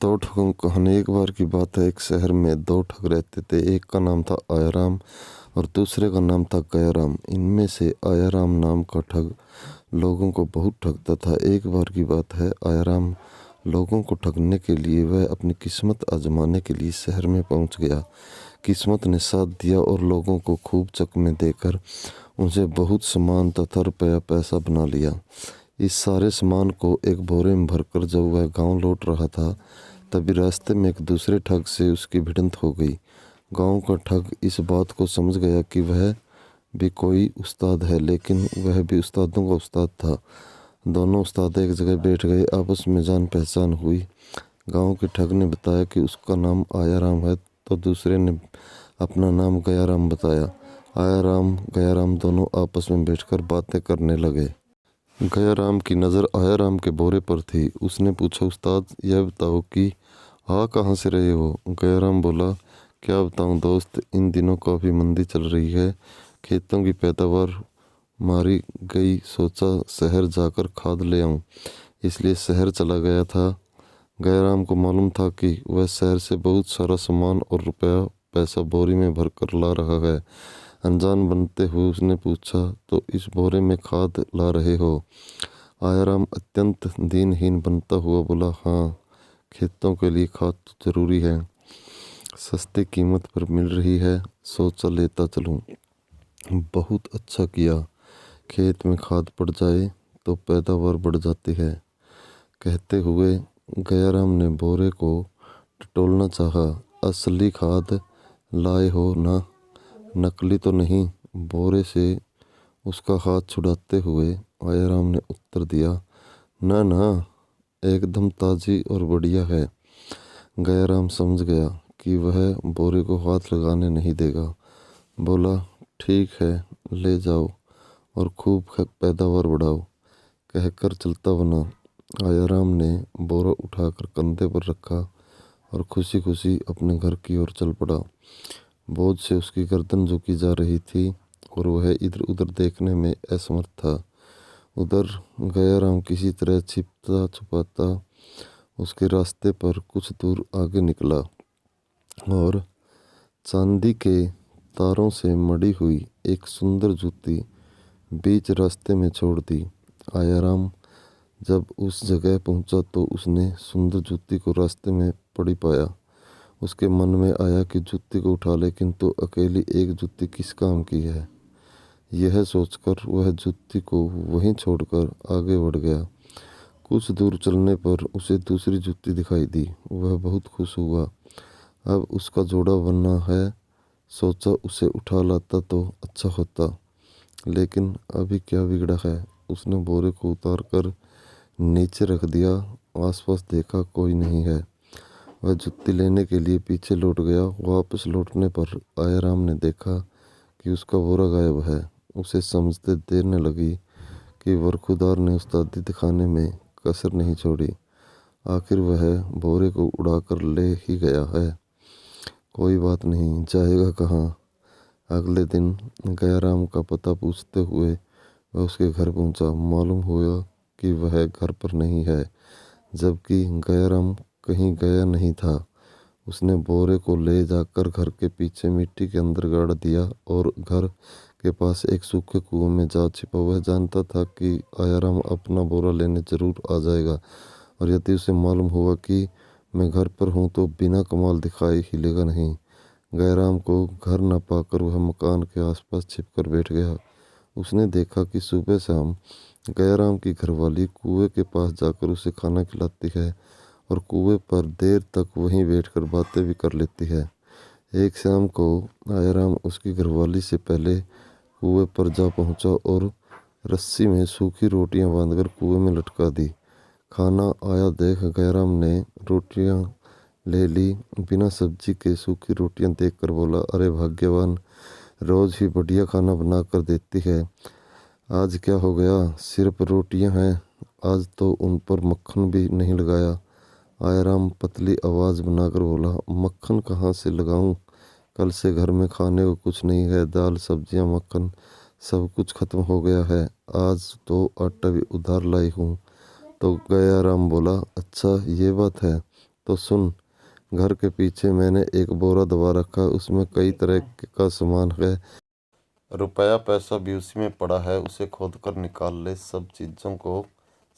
दो ठगों की कहानी। एक बार की बात है, एक शहर में दो ठग रहते थे। एक का नाम था आयाराम और दूसरे का नाम था गयाराम। इनमें से आयाराम नाम का ठग लोगों को बहुत ठगता था। एक बार की बात है, आयाराम लोगों को ठगने के लिए वह अपनी किस्मत आजमाने के लिए शहर में पहुंच गया। किस्मत ने साथ दिया और लोगों को खूब चकमे देकर उनसे बहुत सामान तथा रुपया पैसा बना लिया। इस सारे सामान को एक बोरे में भरकर जब वह गांव लौट रहा था, तभी रास्ते में एक दूसरे ठग से उसकी भिड़ंत हो गई। गांव का ठग इस बात को समझ गया कि वह भी कोई उस्ताद है, लेकिन वह भी उस्तादों का उस्ताद था। दोनों उस्ताद एक जगह बैठ गए, आपस में जान पहचान हुई। गांव के ठग ने बताया कि उसका नाम आयाराम है, तो दूसरे ने अपना नाम गयाराम बताया। आयाराम गयाराम दोनों आपस में बैठकर बातें करने लगे। गयाराम की नज़र आयाराम के बोरे पर थी। उसने पूछा, उस्ताद यह बताओ कि आ कहाँ से रहे हो? गयाराम बोला, क्या बताऊँ दोस्त, इन दिनों काफ़ी मंदी चल रही है। खेतों की पैदावार मारी गई, सोचा शहर जाकर खाद ले आऊँ, इसलिए शहर चला गया था। गयाराम को मालूम था कि वह शहर से बहुत सारा सामान और रुपया पैसा बोरी में भर कर ला रहा है। अनजान बनते हुए उसने पूछा, तो इस बोरे में खाद ला रहे हो? आयाराम अत्यंत दीनहीन बनता हुआ बोला, हाँ, खेतों के लिए खाद तो जरूरी है, सस्ती कीमत पर मिल रही है, सोचा लेता चलूं। बहुत अच्छा किया, खेत में खाद पड़ जाए तो पैदावार बढ़ जाती है। कहते हुए गयाराम ने बोरे को टटोलना चाहा। असली खाद लाए हो ना, नकली तो नहीं? बोरे से उसका हाथ छुड़ाते हुए आयाराम ने उत्तर दिया, ना ना, एकदम ताज़ी और बढ़िया है। गयाराम समझ गया कि वह बोरे को हाथ लगाने नहीं देगा। बोला, ठीक है, ले जाओ और खूब पैदावार बढ़ाओ, कहकर चलता बना। आयाराम ने बोरा उठाकर कंधे पर रखा और खुशी खुशी अपने घर की ओर चल पड़ा। बोझ से उसकी गर्दन झुकी जा रही थी और वह इधर उधर देखने में असमर्थ था। उधर गयाराम किसी तरह छिपता छुपाता उसके रास्ते पर कुछ दूर आगे निकला और चांदी के तारों से मड़ी हुई एक सुंदर जूती बीच रास्ते में छोड़ दी। आयाराम जब उस जगह पहुंचा तो उसने सुंदर जूती को रास्ते में पड़ी पाया। उसके मन में आया कि जूती को उठा ले, किंतु अकेली एक जूती किस काम की है। यह सोचकर वह जूती को वहीं छोड़कर आगे बढ़ गया। कुछ दूर चलने पर उसे दूसरी जूती दिखाई दी। वह बहुत खुश हुआ, अब उसका जोड़ा बनना है। सोचा उसे उठा लाता तो अच्छा होता, लेकिन अभी क्या बिगड़ा है। उसने बोरे को उतार कर नीचे रख दिया। आसपास देखा, कोई नहीं है। वह जुत्ती लेने के लिए पीछे लौट गया। वापस लौटने पर आयाराम ने देखा कि उसका बोरा गायब है। उसे समझते देर न लगी कि बरखुदार ने उस्तादी दिखाने में कसर नहीं छोड़ी। आखिर वह बोरे को उड़ाकर ले ही गया है। कोई बात नहीं, जाएगा कहाँ। अगले दिन गयाराम का पता पूछते हुए वह उसके घर पहुंचा। मालूम हुआ कि वह घर पर नहीं है, जबकि गयाराम कहीं गया नहीं था। उसने बोरे को ले जाकर घर के पीछे मिट्टी के अंदर गाड़ दिया और घर के पास एक सूखे कुएं में जा छिपा। वह जानता था कि आयाराम अपना बोरा लेने जरूर आ जाएगा, और यदि उसे मालूम हुआ कि मैं घर पर हूँ तो बिना कमाल दिखाए हिलेगा नहीं। गयाराम को घर न पाकर वह मकान के आसपास छिपकर बैठ गया। उसने देखा कि सुबह शाम गयाराम की घरवाली कुएं के पास जाकर उसे खाना खिलाती है और कुएं पर देर तक वहीं बैठकर बातें भी कर लेती है। एक शाम को आयाराम उसकी घरवाली से पहले कुएं पर जा पहुंचा और रस्सी में सूखी रोटियां बांधकर कुएं में लटका दी। खाना आया देख गयाराम ने रोटियां ले ली। बिना सब्जी के सूखी रोटियां देखकर बोला, अरे भाग्यवान, रोज ही बढ़िया खाना बना कर देती है, आज क्या हो गया? सिर्फ रोटियां हैं, आज तो उन पर मक्खन भी नहीं लगाया। आयाराम पतली आवाज़ बनाकर बोला, मक्खन कहाँ से लगाऊं? कल से घर में खाने को कुछ नहीं है, दाल सब्जियां मक्खन सब कुछ खत्म हो गया है। आज तो आटा भी उधार लाई हूँ। तो गयाराम बोला, अच्छा ये बात है, तो सुन, घर के पीछे मैंने एक बोरा दबा रखा, उसमें कई तरह का सामान है। रुपया पैसा भी उसी में पड़ा है, उसे खोद कर निकाल ले। सब चीज़ों को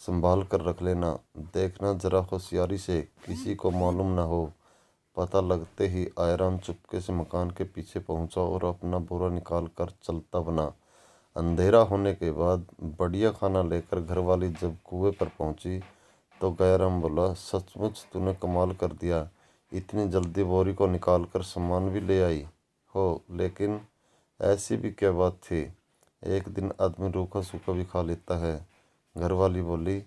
संभाल कर रख लेना। देखना जरा होशियारी से, किसी को मालूम न हो। पता लगते ही आयराम चुपके से मकान के पीछे पहुंचा और अपना बोरा निकाल कर चलता बना। अंधेरा होने के बाद बढ़िया खाना लेकर घरवाली जब कुएं पर पहुंची तो गैराम बोला, सचमुच तूने कमाल कर दिया। इतनी जल्दी बोरी को निकाल कर सामान भी ले आई हो। लेकिन ऐसी भी क्या बात थी? एक दिन आदमी रूखा सूखा भी खा लेता है। घरवाली बोली,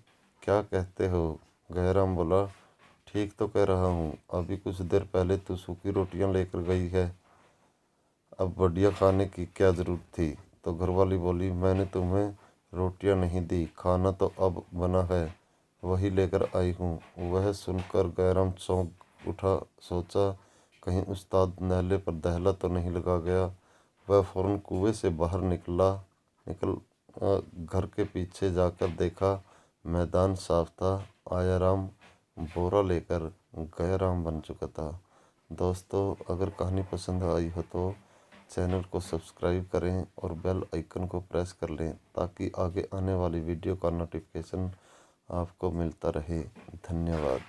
क्या कहते हो? गैराम बोला, ठीक तो कह रहा हूँ। अभी कुछ देर पहले तू सूखी रोटियां लेकर गई है, अब बढ़िया खाने की क्या जरूरत थी? तो घरवाली बोली, मैंने तुम्हें रोटियां नहीं दी, खाना तो अब बना है, वही लेकर आई हूँ। वह सुनकर गैराम चौंक उठा। सोचा, कहीं उस्ताद नहले पर दहला तो नहीं लगा गया। वह फौरन कुएं से बाहर निकल घर के पीछे जाकर देखा, मैदान साफ था। आयाराम बोरा लेकर गयाराम बन चुका था। दोस्तों, अगर कहानी पसंद आई हो तो चैनल को सब्सक्राइब करें और बेल आइकन को प्रेस कर लें ताकि आगे आने वाली वीडियो का नोटिफिकेशन आपको मिलता रहे। धन्यवाद।